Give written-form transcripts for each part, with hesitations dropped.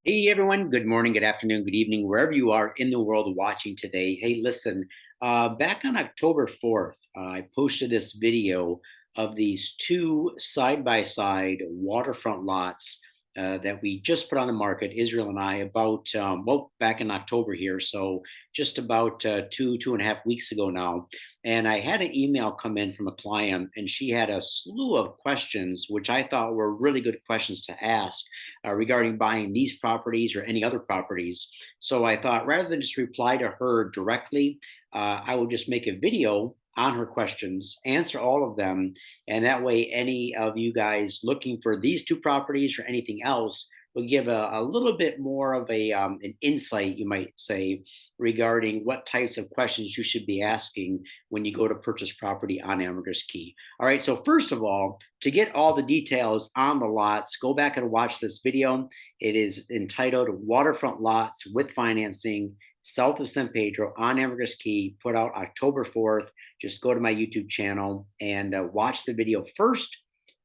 Hey everyone, good morning, good afternoon, good evening, wherever you are in the world watching today. Hey, listen, back on October 4th, I posted this video of these two side by side waterfront lots that we just put on the market, Israel and I, about, well, back in October here. So just about 2.5 weeks ago now. And I had an email come in from a client, and she had a slew of questions, which I thought were really good questions to ask regarding buying these properties or any other properties. So I thought rather than just reply to her directly, I will just make a video on her questions, answer all of them. And that way, any of you guys looking for these two properties or anything else will give a little bit more of an insight, you might say, regarding what types of questions you should be asking when you go to purchase property on Ambergris Caye. All right, so first of all, to get all the details on the lots, go back and watch this video. It is entitled Waterfront Lots with Financing south of San Pedro on Ambergris Caye, put out October 4th. Just go to my YouTube channel and watch the video first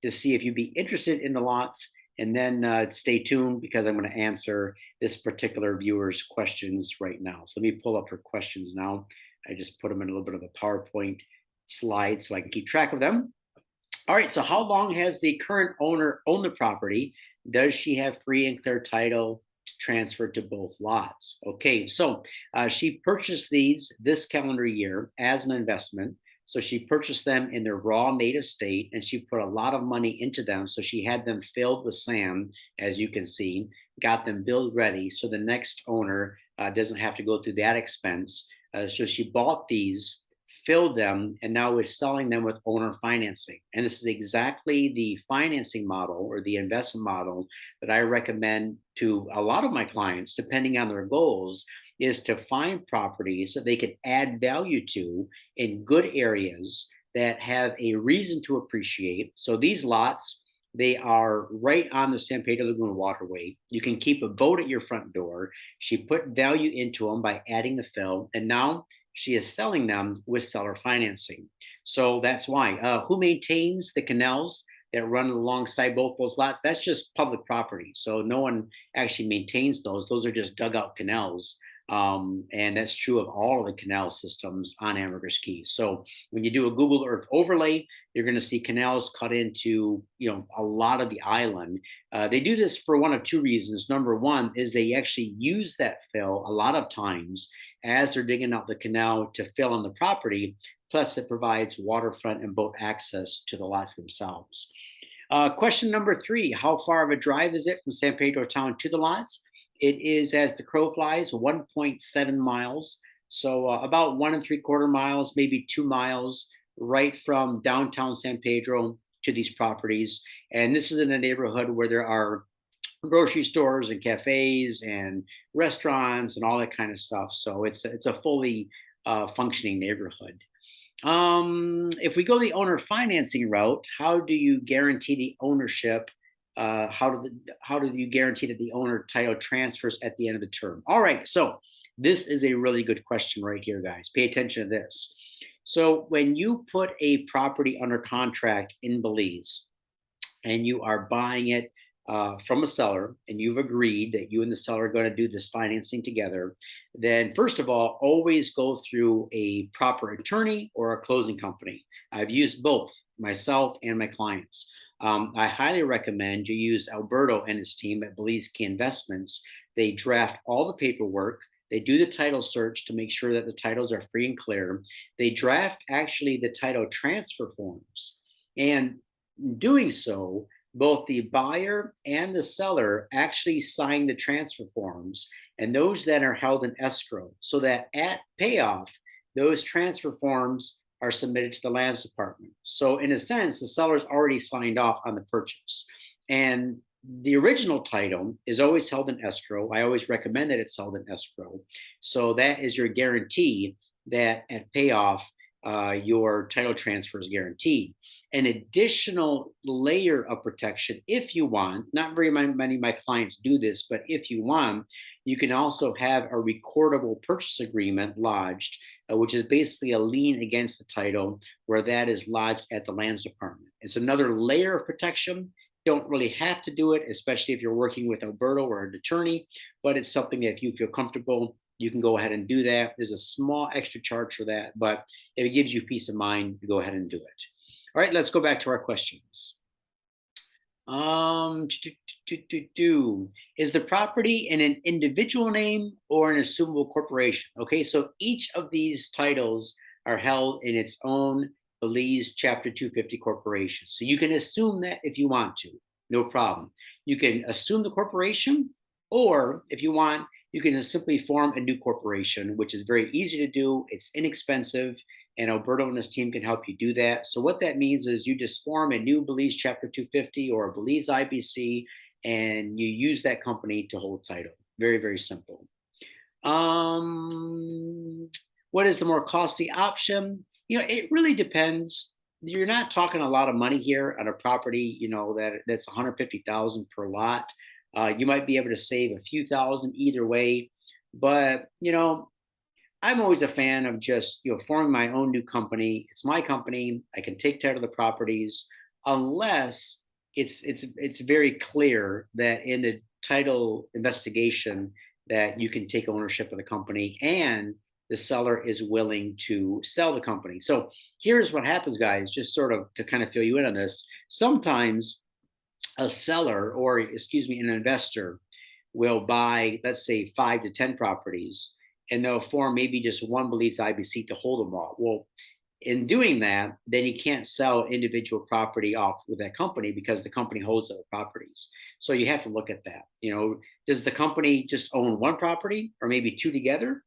to see if you'd be interested in the lots. And then stay tuned because I'm going to answer this particular viewer's questions right now. So let me pull up her questions now. I just put them in a little bit of a PowerPoint slide so I can keep track of them. All right, so how long has the current owner owned the property? Does she have free and clear title to transfer to both lots? Okay, so she purchased these this calendar year as an investment. So she purchased them in their raw native state and she put a lot of money into them. So she had them filled with sand, as you can see, got them build ready. So the next owner doesn't have to go through that expense. So she bought these, filled them, and now is selling them with owner financing. And this is exactly the financing model or the investment model that I recommend to a lot of my clients, depending on their goals, is to find properties that they can add value to in good areas that have a reason to appreciate. So these lots, they are right on the San Pedro Lagoon waterway. You can keep a boat at your front door. She put value into them by adding the fill, and now she is selling them with seller financing. So that's why. Who maintains the canals that run alongside both those lots? That's just public property. So no one actually maintains those. Those are just dugout canals. And that's true of all of the canal systems on Ambergris Caye. So when you do a Google Earth overlay, you're going to see canals cut into a lot of the island. They do this for one of two reasons. Number one is they actually use that fill a lot of times as they're digging out the canal to fill on the property. Plus, it provides waterfront and boat access to the lots themselves. Question number three: how far of a drive is it from San Pedro town to the lots? It is, as the crow flies, 1.7 miles. So about 1.75 miles, maybe 2 miles, right from downtown San Pedro to these properties. And this is in a neighborhood where there are grocery stores and cafes and restaurants and all that kind of stuff. So it's a fully functioning neighborhood. If we go the owner financing route, how do you guarantee the ownership? How do you guarantee that the owner title transfers at the end of the term? All right, so this is a really good question right here, guys. Pay attention to this. So when you put a property under contract in Belize and you are buying it from a seller and you've agreed that you and the seller are going to do this financing together, then first of all, always go through a proper attorney or a closing company. I've used both myself and my clients. I highly recommend you use Alberto and his team at Belize Caye Investments. They draft all the paperwork. They do the title search to make sure that the titles are free and clear. They draft actually the title transfer forms. And doing so, both the buyer and the seller actually sign the transfer forms, and those then are held in escrow so that at payoff, those transfer forms are submitted to the lands department. So in a sense, the seller's already signed off on the purchase. And the original title is always held in escrow. I always recommend that it's held in escrow. So that is your guarantee that at payoff, your title transfer is guaranteed. An additional layer of protection, if you want, not very many of my clients do this, but if you want, you can also have a recordable purchase agreement lodged, which is basically a lien against the title where that is lodged at the lands department. It's another layer of protection Don't really have to do it, especially if you're working with Alberto or an attorney, but it's something that if you feel comfortable, you can go ahead and do that. There's a small extra charge for that, but if it gives you peace of mind, go ahead and do it. All right, let's go back to our questions. Um, do, Is the property in an individual name or an assumable corporation? Okay, so each of these titles are held in its own Belize Chapter 250 corporation. So you can assume that if you want to, no problem. You can assume the corporation, or if you want, you can just simply form a new corporation, which is very easy to do. It's inexpensive, and Alberto and his team can help you do that. So what that means is you just form a new Belize Chapter 250 or a Belize IBC, and you use that company to hold title. Very, very simple. Um, what is the more costly option? It really depends. You're not talking a lot of money here on a property, that's 150,000 per lot. You might be able to save a few thousand either way, but I'm always a fan of just forming my own new company. It's my company. I can take title of the properties unless it's very clear that in the title investigation that you can take ownership of the company and the seller is willing to sell the company. So here's what happens, guys, just sort of to kind of fill you in on this. Sometimes a seller, or excuse me, an investor will buy, let's say, 5 to 10 properties, and they'll form maybe just one Belize IBC to hold them all. Well, in doing that, then you can't sell individual property off with that company because the company holds other properties. So you have to look at that. Does the company just own one property or maybe two together?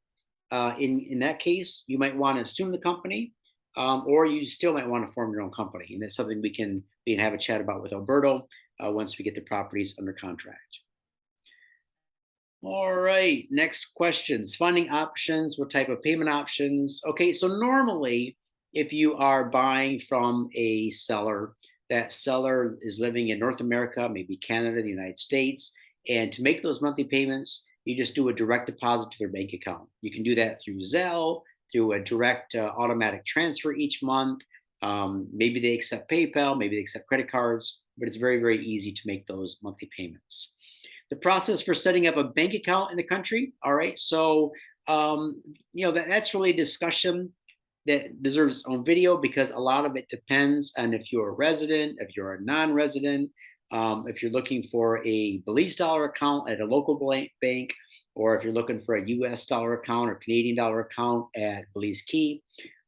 In that case, you might want to assume the company, or you still might want to form your own company, and that's something we can have a chat about with Alberto once we get the properties under contract. All right, next questions. Funding options, what type of payment options? Okay, so normally if you are buying from a seller, that seller is living in North America, maybe Canada, the United States, and to make those monthly payments, you just do a direct deposit to their bank account. You can do that through Zelle, through a direct automatic transfer each month. Maybe they accept PayPal, maybe they accept credit cards, but it's very, very easy to make those monthly payments. The process for setting up a bank account in the country. All right, so that's really a discussion that deserves its own video because a lot of it depends on if you're a resident, if you're a non-resident, if you're looking for a Belize dollar account at a local bank, or if you're looking for a US dollar account or Canadian dollar account at Belize Caye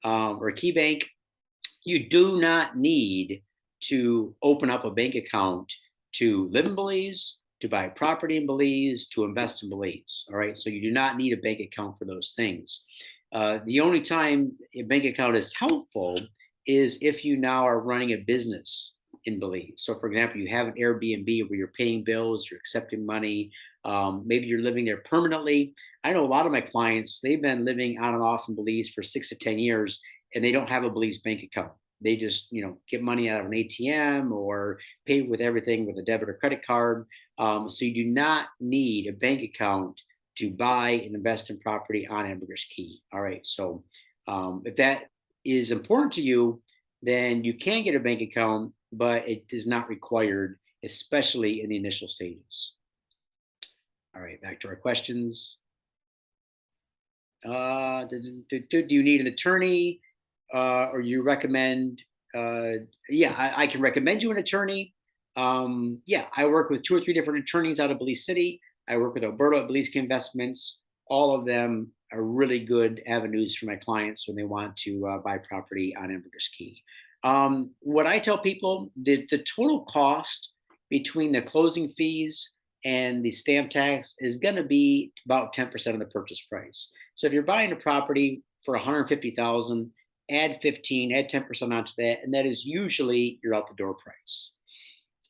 or Key Bank. You do not need to open up a bank account to live in Belize, to buy property in Belize, to invest in Belize. All right, so you do not need a bank account for those things. The only time a bank account is helpful is if you now are running a business in Belize. So, for example, you have an Airbnb where you're paying bills, you're accepting money. Maybe you're living there permanently. I know a lot of my clients, they've been living on and off in Belize for 6 to 10 years, and they don't have a Belize bank account. They just, get money out of an ATM or pay with everything with a debit or credit card. So you do not need a bank account to buy and invest in property on Ambergris Caye. All right. So if that is important to you, then you can get a bank account, but it is not required, especially in the initial stages. All right, back to our questions. Do you need an attorney, or you recommend? Yeah, I can recommend you an attorney. Yeah, I work with 2 or 3 different attorneys out of Belize City. I work with Alberto at Belize Caye Investments. All of them are really good avenues for my clients when they want to buy property on Ambergris Caye. What I tell people, the total cost between the closing fees and the stamp tax is going to be about 10% of the purchase price. So if you're buying a property for 150,000, add 15, add 10% onto that, and that is usually your out the door price.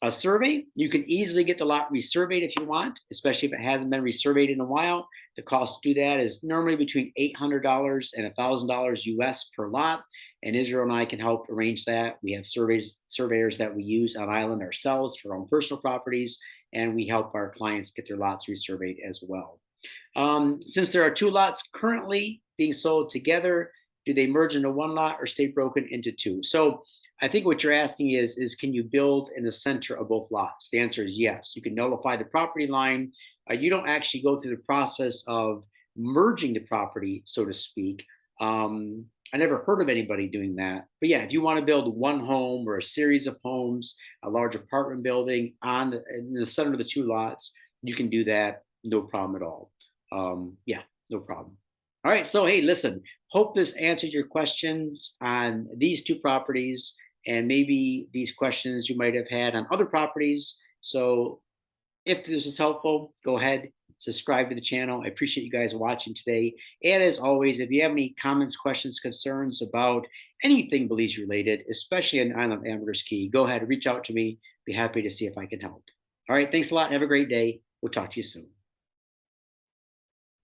A survey, you can easily get the lot resurveyed if you want, especially if it hasn't been resurveyed in a while. The cost to do that is normally between $800 and $1,000 US per lot. And Israel and I can help arrange that. We have surveyors that we use on island ourselves for our own personal properties, and we help our clients get their lots resurveyed as well. Since there are 2 lots currently being sold together, do they merge into one lot or stay broken into 2? So I think what you're asking is can you build in the center of both lots? The answer is yes. You can nullify the property line. You don't actually go through the process of merging the property, so to speak. I never heard of anybody doing that. But yeah, if you want to build one home or a series of homes, a large apartment building in the center of the two lots, you can do that. No problem at all. Yeah, no problem. All right. So, hey, listen, hope this answered your questions on these two properties and maybe these questions you might have had on other properties. So if this is helpful, go ahead, subscribe to the channel. I appreciate you guys watching today. And as always, if you have any comments, questions, concerns about anything Belize related, especially on the island of Ambergris Caye, go ahead, reach out to me. Be happy to see if I can help. All right, thanks a lot. Have a great day. We'll talk to you soon.